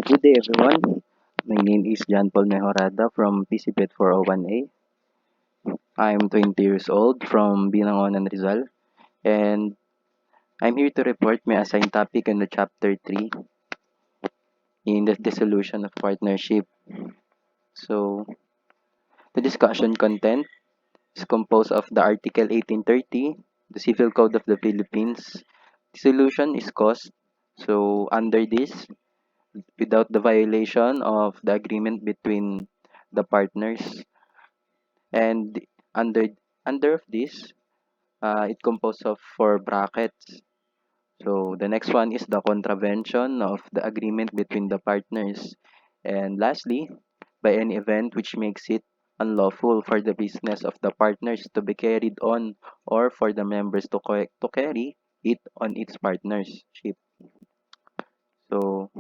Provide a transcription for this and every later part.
Good day, everyone. My name is John Paul Mejorada from PCPET 401A. I'm 20 years old from Binangonan, Rizal, and I'm here to report my assigned topic in the Chapter 3 in the dissolution of partnership. So, the discussion content is composed of the Article 1830, the Civil Code of the Philippines. Dissolution is caused. So, under this, without the violation of the agreement between the partners, and under under of this, it composed of four brackets. So the next one is the contravention of the agreement between the partners. And lastly, by any event which makes it unlawful for the business of the partners to be carried on or for the members to carry it on its partnership. So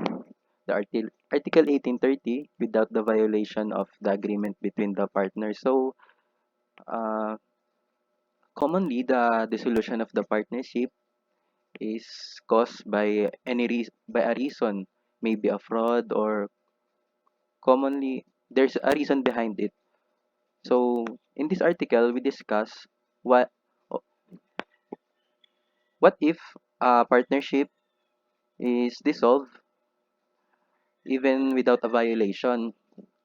the Article 1830, without the violation of the agreement between the partners. So uh, commonly, the dissolution of the partnership is caused by by a reason, maybe a fraud, or commonly there's a reason behind it. So in this article we discuss what what if a partnership is dissolved even without a violation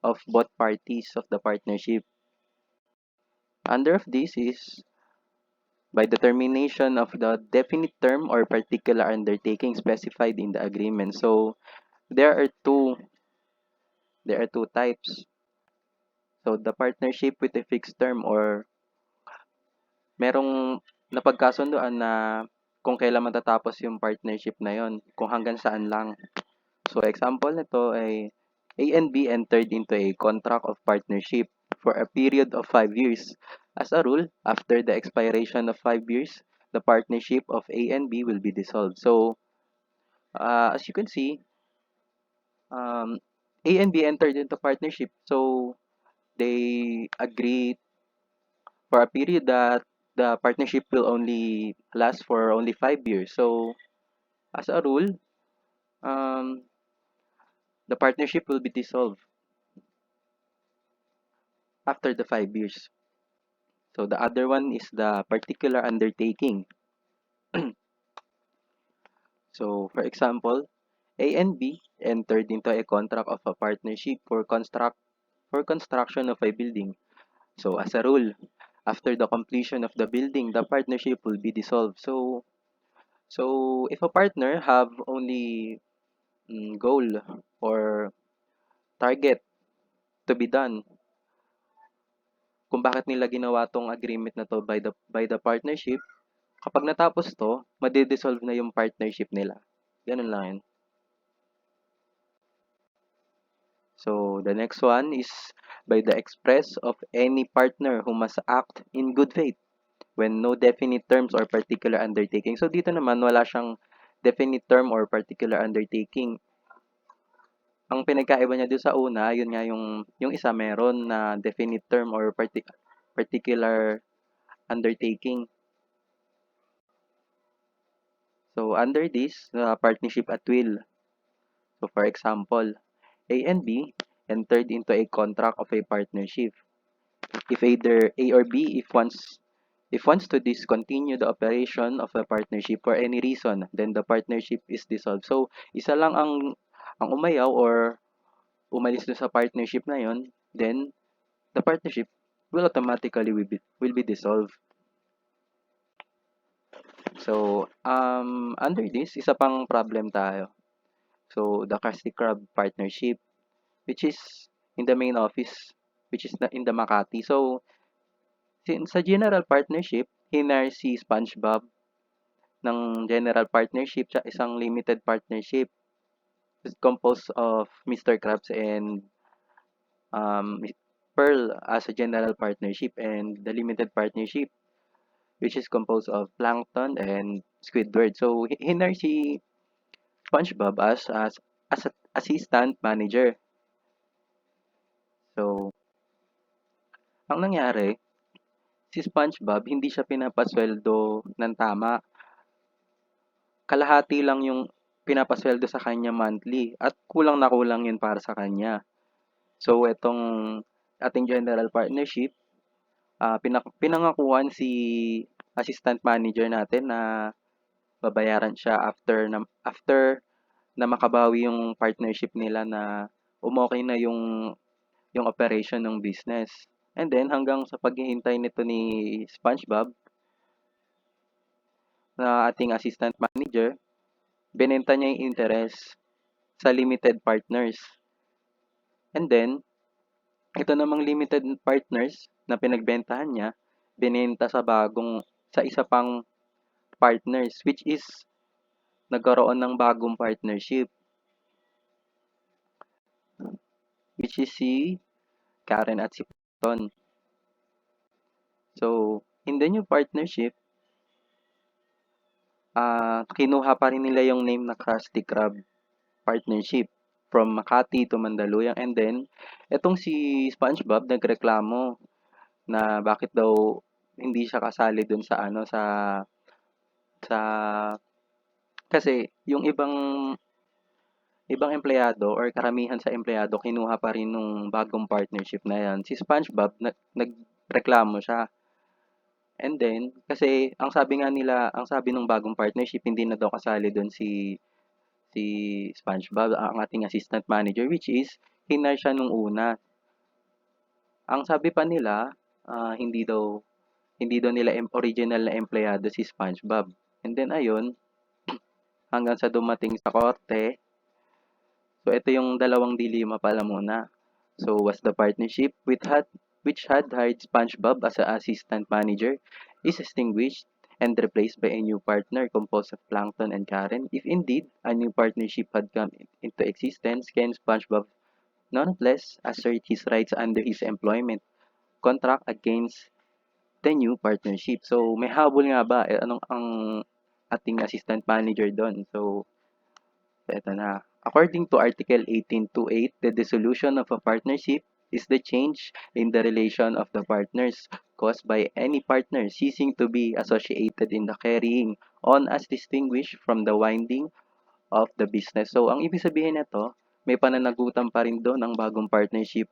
of both parties of the partnership. Under of this is by the termination of the definite term or particular undertaking specified in the agreement. So there are two there are two types. So the partnership with a fixed term, or merong napagkasunduan na kung kailan matatapos yung partnership na yon, kung hanggang saan lang. So example nito ay A and B entered into a contract of partnership for a period of 5 years. As a rule, after the expiration of 5 years, the partnership of A and B will be dissolved. So as you can see, um, A and B entered into partnership. So they agree for a period that the partnership will only last for only 5 years. So, as a rule, um, the partnership will be dissolved after the 5 years. So, the other one is the particular undertaking. So, for example, A and B entered into a contract of a partnership for construction of a building. So, as a rule, after the completion of the building, the partnership will be dissolved. So if a partner have only goal or target to be done kung bakit nila ginawa tong agreement na to by the partnership, kapag natapos to, madi-dissolve na yung partnership nila. Ganun lang yun. So the next one is by the express of any partner who must act in good faith when no definite terms or particular undertaking. So dito naman wala siyang definite term or particular undertaking. Ang pinagkaiba niya do'n sa una, yun nga yung isa meron na definite term or particular undertaking. So under this, partnership at will. So for example, A and B entered into a contract of a partnership. If either A or B, if wants to discontinue the operation of a partnership for any reason, then the partnership is dissolved. So isa lang ang umayaw or umalis dun sa partnership na yon, then the partnership will automatically will be dissolved. So, under this, isa pang problem tayo. So, the Krusty Krab partnership, which is in the main office, which is in the Makati. So, sa general partnership, hinar si SpongeBob ng general partnership sa isang limited partnership. It's composed of Mr. Krabs and Pearl as a general partnership, and the limited partnership which is composed of Plankton and Squidward. So, hinar si SpongeBob as an assistant manager. So, ang nangyari, si SpongeBob hindi siya pinapasweldo ng tama. Kalahati lang yung pinapasweldo sa kanya monthly at kulang na kulang yun para sa kanya. So, itong ating general partnership, pinangakuan si assistant manager natin na babayaran siya after na makabawi yung partnership nila na umokey na yung operation ng business. And then hanggang sa paghihintay nito ni SpongeBob na ating assistant manager, binenta niya yung interest sa limited partners. And then, ito namang limited partners na pinagbentahan niya, binenta sa isa pang partners, which is nagkaroon ng bagong partnership, which is si Karen at si Ton. So, in the new partnership, kinuha pa rin nila yung name na Krusty Krab partnership from Makati to Mandaluyong. And then, etong si SpongeBob nagreklamo na bakit daw hindi siya kasali dun sa sa kasi yung ibang empleyado or karamihan sa empleyado kinuha pa rin nung bagong partnership na yan. Si SpongeBob nagreklamo siya. And then, kasi ang sabi nga nila, ang sabi ng bagong partnership, hindi na daw kasali doon si SpongeBob, ang ating assistant manager, which is hinar siya nung una. Ang sabi pa nila, hindi daw nila original na empleyado si SpongeBob. And then ayun, hanggang sa dumating sa korte. So ito yung dalawang dilema pala muna. So was the partnership which had hired SpongeBob as an assistant manager is extinguished and replaced by a new partner composed of Plankton and Karen? If indeed a new partnership had come into existence, can SpongeBob nonetheless assert his rights under his employment contract against the new partnership? So may habol nga ba? Anong ang ating assistant manager doon? So eto na. According to Article 1828, the dissolution of a partnership is the change in the relation of the partners caused by any partner ceasing to be associated in the carrying on as distinguished from the winding of the business. So, ang ibig sabihin nito, may pananagutan pa rin doon ang bagong partnership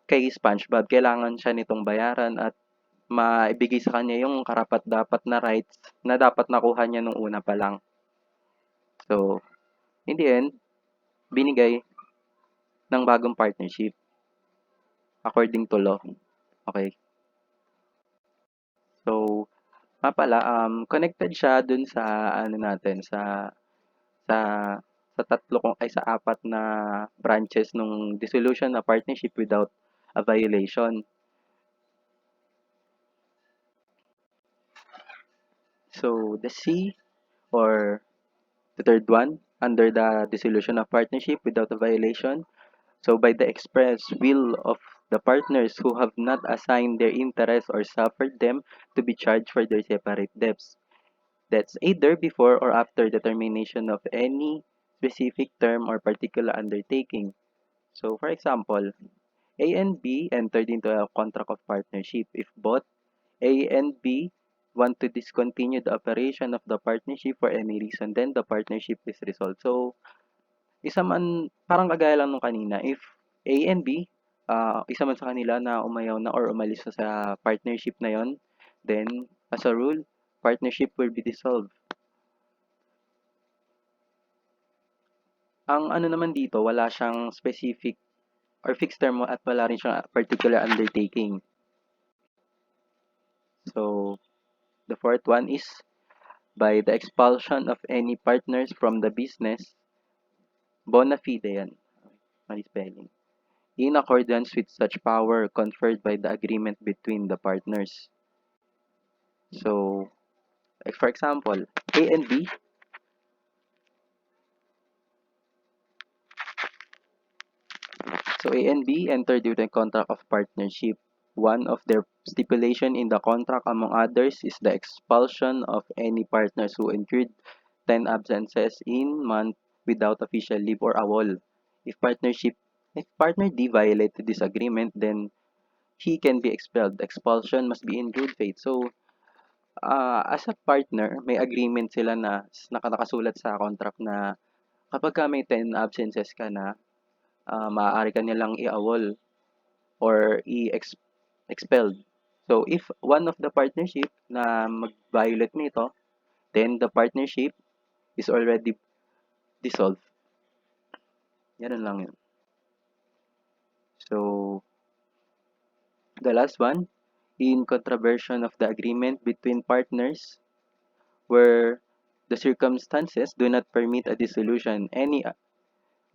kay SpongeBob. Kailangan siya nitong bayaran at maibigay sa kanya yung karapat-dapat na rights na dapat nakuha niya nung una pa lang. So, in the end, binigay ng bagong partnership according to law. Okay. So, pala, connected siya dun sa ano natin sa sa sa apat na branches nung dissolution na partnership without a violation. So, the C or the third one under the dissolution of partnership without a violation. So, by the express will of the partners who have not assigned their interests or suffered them to be charged for their separate debts. That's either before or after the termination of any specific term or particular undertaking. So, for example, A and B entered into a contract of partnership. If both A and B want to discontinue the operation of the partnership for any reason, then the partnership is dissolved. So, isa man, parang kagaya lang nung kanina, if A and B, isa man sa kanila na umayaw na or umalis na sa partnership na yon, then, as a rule, partnership will be dissolved. Ang ano naman dito, wala siyang specific or fixed term at wala rin siyang particular undertaking. So, the fourth one is by the expulsion of any partners from the business, bona fide yan, mali spelling, in accordance with such power conferred by the agreement between the partners. So, like for example, A and B, so A and B entered into a contract of partnership. One of their stipulation in the contract, among others, is the expulsion of any partners who incurred 10 absences in month without official leave or AWOL. If partner D violated this agreement, then he can be expelled. Expulsion must be in good faith. So, As a partner, may agreement sila na nakasulat sa contract na kapagka may 10 absences ka na, maaari ka nilang i-awol or expelled. So, if one of the partnership na mag-violate nito, then the partnership is already dissolved. Ganun lang yun. So, the last one, in contravention of the agreement between partners where the circumstances do not permit a dissolution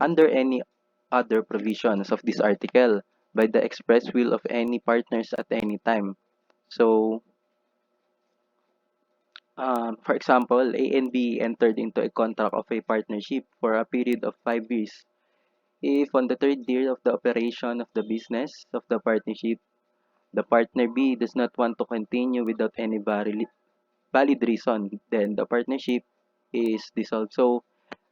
under any other provisions of this article by the express will of any partners at any time. So, for example, A and B entered into a contract of a partnership for a period of 5 years. If on the third year of the operation of the business of the partnership, the partner B does not want to continue without any valid reason, then the partnership is dissolved. So,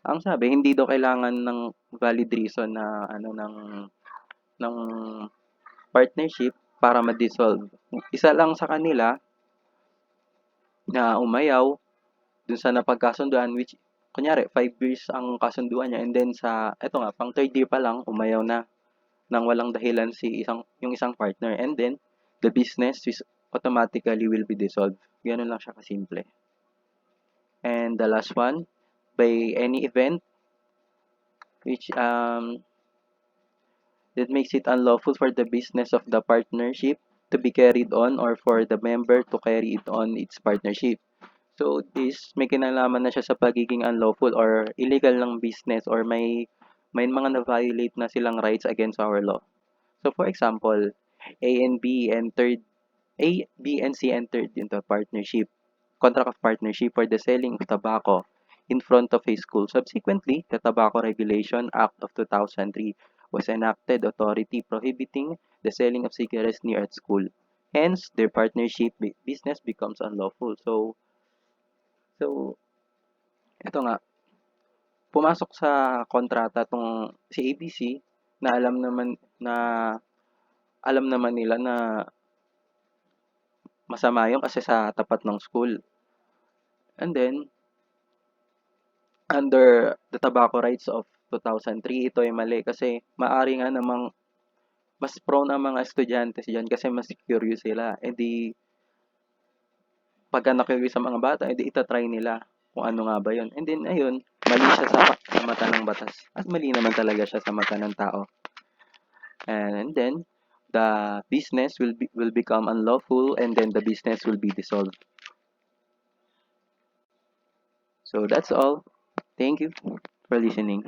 ang sabi, hindi daw kailangan ng valid reason na ng partnership para ma-dissolve. Isa lang sa kanila na umayaw dun sa napagkasunduan, which kunyari 5 years ang kasunduan niya, and then sa eto nga pang third year pa lang umayaw na nang walang dahilan yung isang partner, and then the business is automatically will be dissolved. Gano'n lang siya kasimple. And the last one, by any event which that makes it unlawful for the business of the partnership to be carried on or for the member to carry it on its partnership. So this may kinalaman na siya sa pagiging unlawful or illegal ng business, or may mga na-violate na silang rights against our law. So for example, A, B, and C entered into a contract of partnership for the selling of tobacco in front of a school. Subsequently, the Tobacco Regulation Act of 2003 was enacted, authority prohibiting the selling of cigarettes near at school. Hence, their partnership business becomes unlawful. So, ito nga, pumasok sa kontrata tong si ABC na alam naman nila na masama yun kasi sa tapat ng school. And then, under the Tobacco Rights of 2003, ito ay mali kasi maari nga namang mas prone ang mga estudyante diyan kasi mas curious sila. E di, pagka na-curious sa mga bata, edi itatry nila kung ano nga ba yun. And then, ayun, mali siya sa mata ng batas. At mali naman talaga siya sa mata ng tao. And then, the business will become unlawful, and then the business will be dissolved. So that's all. Thank you for listening.